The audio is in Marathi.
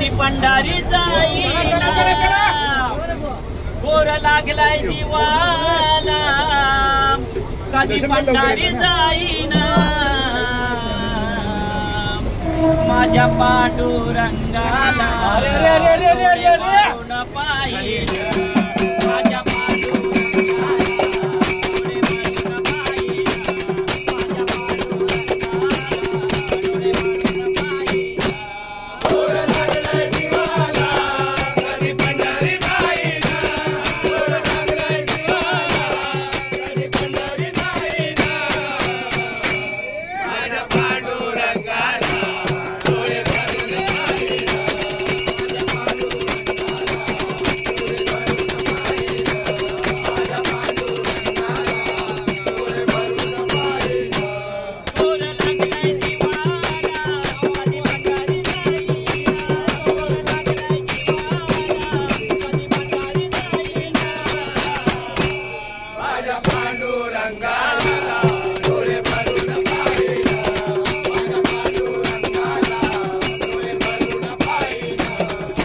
कधी पंढारी जाईना गोर लागलाय जीवाला कधी पंढारी जाईना माझ्या पांडुरंगाला डोळे भरून पाहिलं माझ्या पांडुरंगा